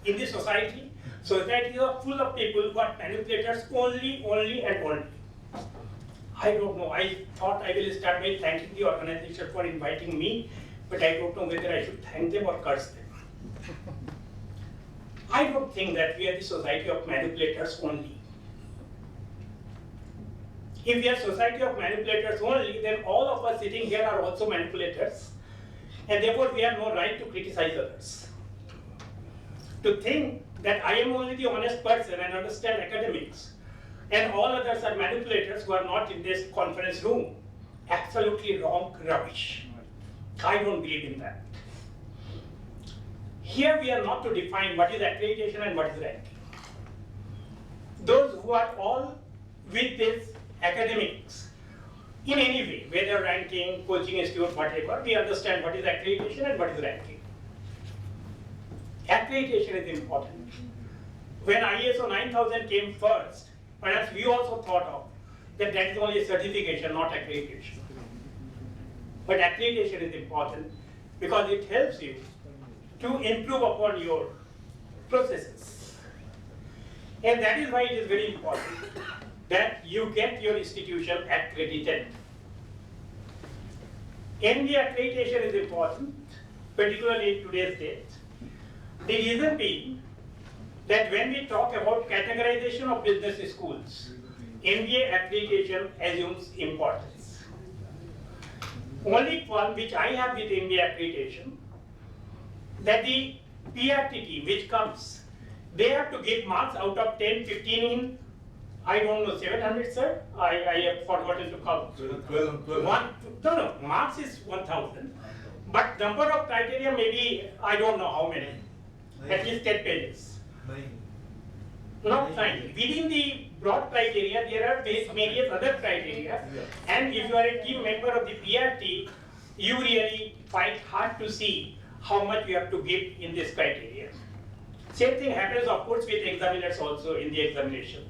in the society. Societies are full of people who are manipulators only and only. I don't know. I thought I will start by thanking the organization for inviting me, but I don't know whether I should thank them or curse them. I don't think that we are the society of manipulators only. If we are society of manipulators only, then all of us sitting here are also manipulators, and therefore we have no right to criticize others. To think that I am only the honest person and understand academics, and all others are manipulators who are not in this conference room, absolutely wrong rubbish. I don't believe in that. Here we are not to define what is accreditation and what is ranking. Those who are all with this academics in any way, whether ranking, coaching institute, whatever, we understand what is accreditation and what is ranking. Accreditation is important. When ISO 9000 came first, perhaps we also thought of that is only a certification, not accreditation. But accreditation is important because it helps you to improve upon your processes. And that is why it is very important that you get your institution accredited. NBA accreditation is important, particularly in today's date. The reason being that when we talk about categorization of business schools, NBA accreditation assumes importance. Only one which I have with NBA accreditation, that the PRTT which comes, they have to give marks out of 10, 15 in, I don't know, 700, sir? I have forgotten to count. 12. Marks is 1000. But number of criteria, maybe, I don't know how many. At least 10 pages. 9. Not 9. Within the broad criteria, there are various other criteria. And if you are a team member of the PRT, you really fight hard to see how much you have to give in this criteria. Same thing happens, of course, with examiners also in the examination.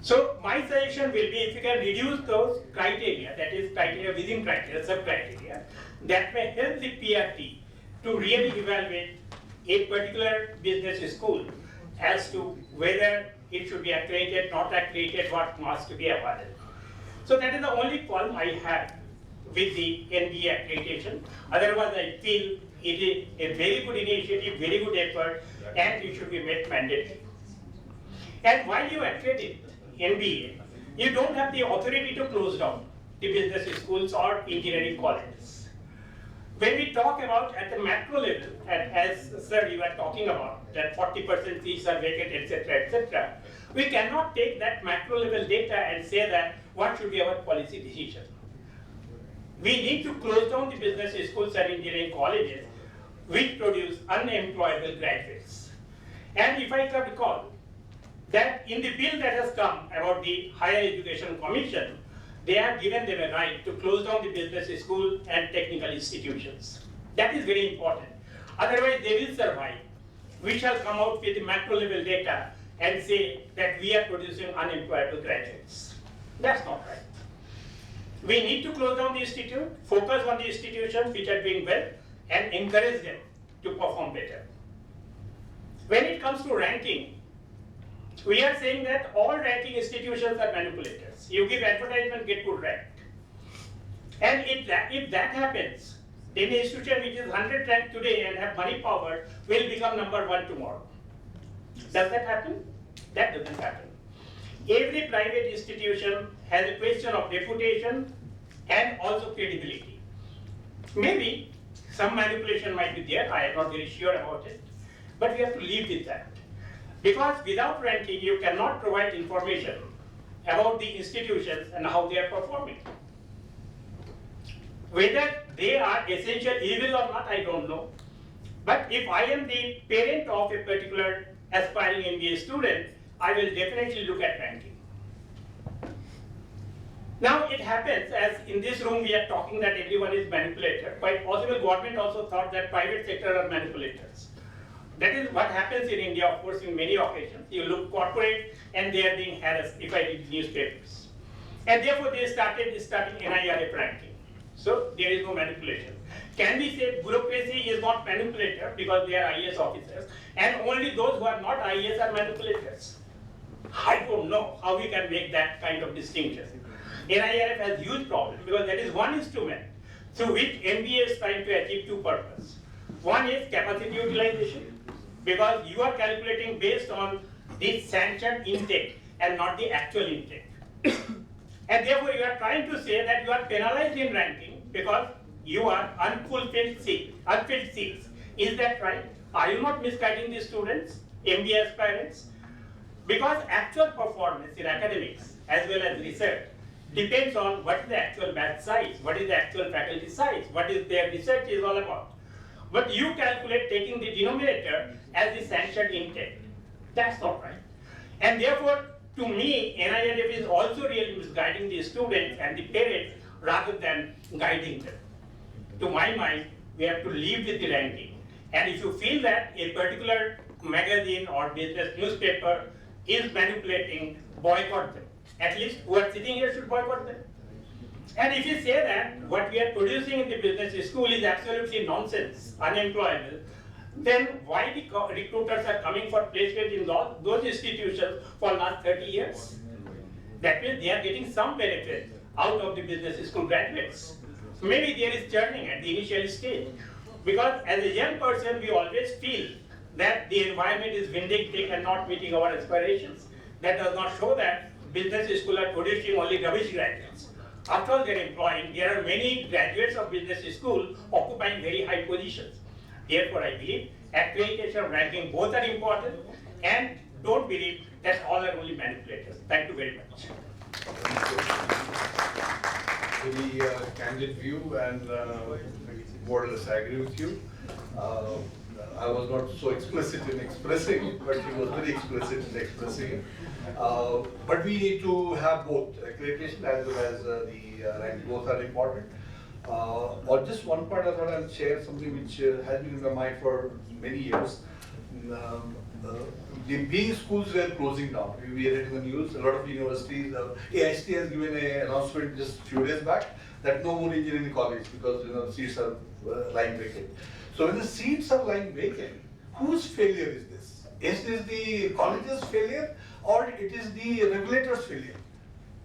So my suggestion will be, if you can reduce those criteria, that is criteria within criteria, sub-criteria, that may help the PRT to really evaluate a particular business school as to whether it should be accredited, not accredited, what must to be awarded. So that is the only problem I have with the NBA accreditation. Otherwise, I feel it is a very good initiative, very good effort, and it should be made mandatory. And while you accredit NBA, you don't have the authority to close down the business schools or engineering colleges. When we talk about at the macro level, and as sir you are talking about, that 40% seats are vacant, etc., we cannot take that macro level data and say that what should be our policy decision. We need to close down the business schools and engineering colleges which produce unemployable graduates. And if I can recall, that in the bill that has come about the Higher Education Commission, they have given them a right to close down the business school and technical institutions. That is very important. Otherwise, they will survive. We shall come out with the macro level data and say that we are producing unemployable graduates. That's not right. We need to close down the institute, focus on the institutions which are doing well, and encourage them to perform better. When it comes to ranking, we are saying that all ranking institutions are manipulators. You give advertisement, get good rank. And if that happens, then the institution which is 100 ranked today and have money power will become number 1 tomorrow. Does that happen? That doesn't happen. Every private institution has a question of reputation and also credibility. Maybe some manipulation might be there, I am not very sure about it, but we have to live with that. Because without ranking, you cannot provide information about the institutions and how they are performing. Whether they are essential evil or not, I don't know. But if I am the parent of a particular aspiring MBA student, I will definitely look at ranking. Now it happens, as in this room we are talking that everyone is manipulator. Quite possible government also thought that private sector are manipulators. That is what happens in India, of course, in many occasions. You look corporate and they are being harassed, if I read newspapers. And therefore they started NIRF ranking. So there is no manipulation. Can we say bureaucracy is not manipulator because they are IAS officers, and only those who are not IAS are manipulators? I don't know how we can make that kind of distinction. NIRF has huge problem because that is one instrument through which MBA is trying to achieve two purposes. One is capacity utilization, because you are calculating based on the sanctioned intake and not the actual intake. And therefore you are trying to say that you are penalized in ranking because you are unfilled seats. Is that right? Are you not misguiding the students, MBA aspirants? Because actual performance in academics as well as research depends on what is the actual batch size, what is the actual faculty size, what is their research is all about. But you calculate taking the denominator as the sanctioned intake. That's not right. And therefore, to me, NIRF is also really misguiding the students and the parents rather than guiding them. To my mind, we have to live with the ranking. And if you feel that a particular magazine or business newspaper is manipulating, boycott them. At least who are sitting here should boycott them. And if you say that what we are producing in the business school is absolutely nonsense, unemployable, then why the recruiters are coming for placement in those institutions for last 30 years? That means they are getting some benefit out of the business school graduates. Maybe there is churning at the initial stage. Because as a young person, we always feel that the environment is vindictive and not meeting our aspirations. That does not show that business schools are producing only rubbish graduates. After all, they're employing, there are many graduates of business school occupying very high positions. Therefore, I believe accreditation and ranking both are important, and don't believe that all are only manipulators. Thank you very much. Very candid view, and more or less I agree with you. I was not so explicit in expressing it, but he was very explicit in expressing it. But we need to have both accreditation as well as the rank. Both are important. On just one part, I thought I'll share something which has been in my mind for many years. The BE schools were closing down. We read in the news, a lot of universities, AIST has given an announcement just a few days back that no more engineering college because the seats are lying vacant. So when the seats are lying vacant, whose failure is this? Is this the college's failure or it is the regulator's failure?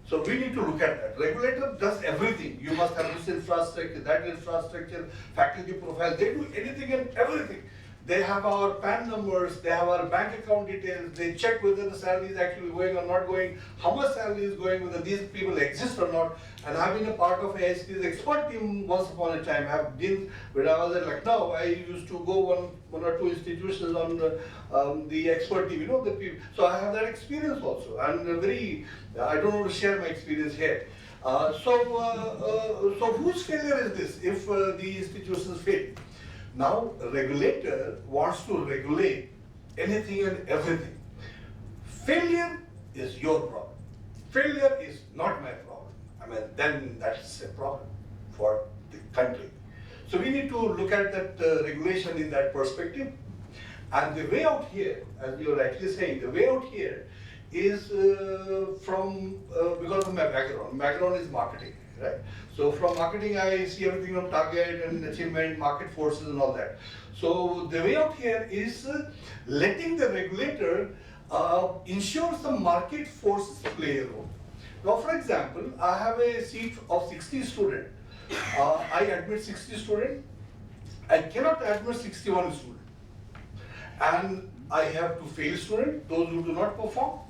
So we need to look at that. Regulator does everything. You must have this infrastructure, that infrastructure, faculty profile. They do anything and everything. They have our PAN numbers, they have our bank account details, they check whether the salary is actually going or not going, how much salary is going, whether these people exist or not. And I've been a part of AIST's expert team once upon a time. I've been, when I was at Lucknow, I used to go one or two institutions on the expert team, the people. So I have that experience also. And I don't want to share my experience here. So whose failure is this if the institutions fail? Now, a regulator wants to regulate anything and everything. Failure is your problem. Failure is not my problem. Then that's a problem for the country. So we need to look at that regulation in that perspective. And the way out here, as you're actually saying, the way out here is because of my background. My background is marketing. Right? So from marketing, I see everything on target and achievement, market forces and all that. So the way out here is letting the regulator ensure some market forces play a role. Now, for example, I have a seat of 60 students. I admit 60 students. I cannot admit 61 students. And I have to fail students, those who do not perform.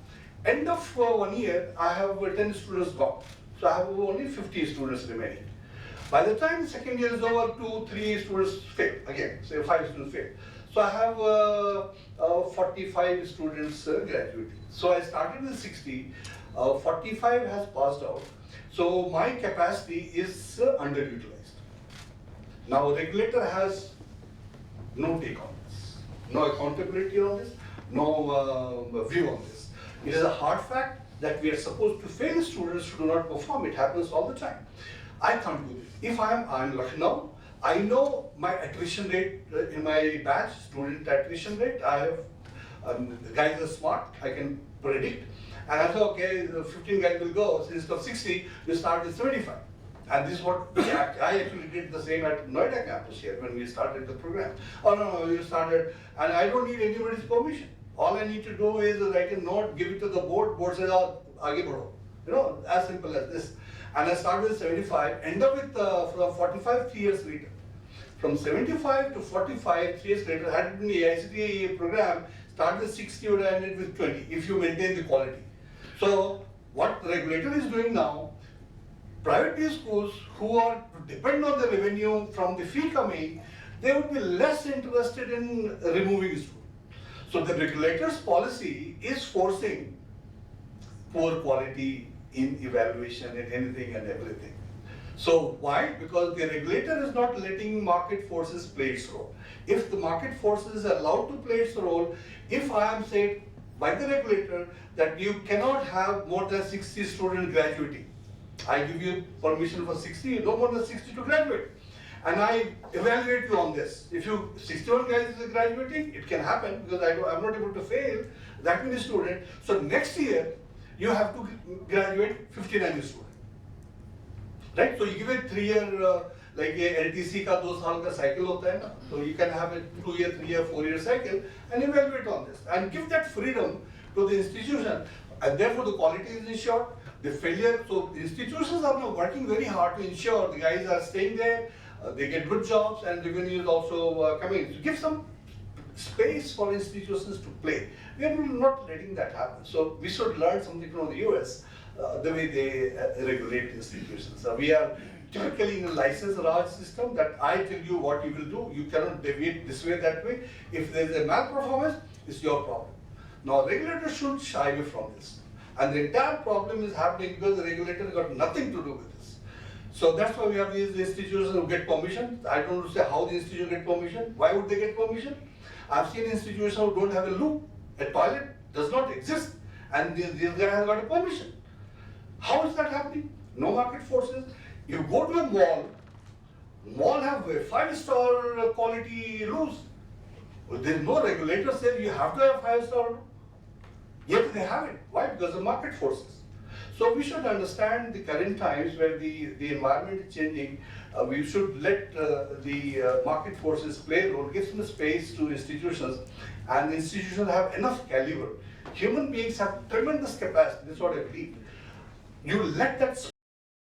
End of 1 year, I have 10 students gone. So I have only 50 students remaining. By the time the second year is over, 2-3 students fail again, say 5 students fail. So I have 45 students graduating. So I started with 60, 45 has passed out. So my capacity is underutilized. Now regulator has no take on this, no accountability on this, no view on this. It is a hard fact that we are supposed to fail students who do not perform. It happens all the time. I can't do this. If I'm Lucknow, I know my attrition rate in my batch, student attrition rate. I have, the guys are smart, I can predict. And I thought, okay, 15 guys will go, so instead of 60, we start with 75. And this is what I actually did the same at Noida campus here when we started the program. Oh no, you started, and I don't need anybody's permission. All I need to do is write a note, give it to the board, board says, oh, aage badho. You know, as simple as this. And I started with 75, end up with from 45 3 years later. From 75 to 45 3 years later, had it been the AICTE program, started with 60 or ended with 20, if you maintain the quality. So what the regulator is doing now, private day schools who are depend on the revenue from the fee coming, they would be less interested in removing students. So the regulator's policy is forcing poor quality in evaluation in anything and everything. So why? Because the regulator is not letting market forces play its role. If the market forces is allowed to play its role, if I am said by the regulator that you cannot have more than 60 students graduating, I give you permission for 60, no more than 60 to graduate. And I evaluate you on this. If you 61 guys is graduating, it can happen because I'm not able to fail that many students. So next year, you have to graduate 59 students. Right? So you give it 3 year, like a LTC ka 2 saal ka cycle hota hai na. So you can have a 2 year, 3 year, 4 year cycle and evaluate on this. And give that freedom to the institution. And therefore the quality is ensured. The failure, so the institutions are now working very hard to ensure the guys are staying there, they get good jobs and revenue is also coming. So give some space for institutions to play. We are not letting that happen. So we should learn something from the US, the way they regulate institutions. We are typically in a license Raj system that I tell you what you will do, you cannot deviate this way, that way. If there is a malperformance, it's your problem. Now regulators should shy away from this. And the entire problem is happening because the regulator got nothing to do with this. So that's why we have these institutions who get permission. I don't know say how the institution get permission. Why would they get permission? I've seen institutions who don't have a loo. A toilet does not exist. And this guy has got a permission. How is that happening? No market forces. You go to a mall have a 5-star quality loos. There is no regulator saying you have to have 5-star. Yet they have it. Why? Because of market forces. So we should understand the current times where the environment is changing. We should let the market forces play a role, give some space to institutions, and the institutions have enough caliber. Human beings have tremendous capacity, that's what I believe. You let that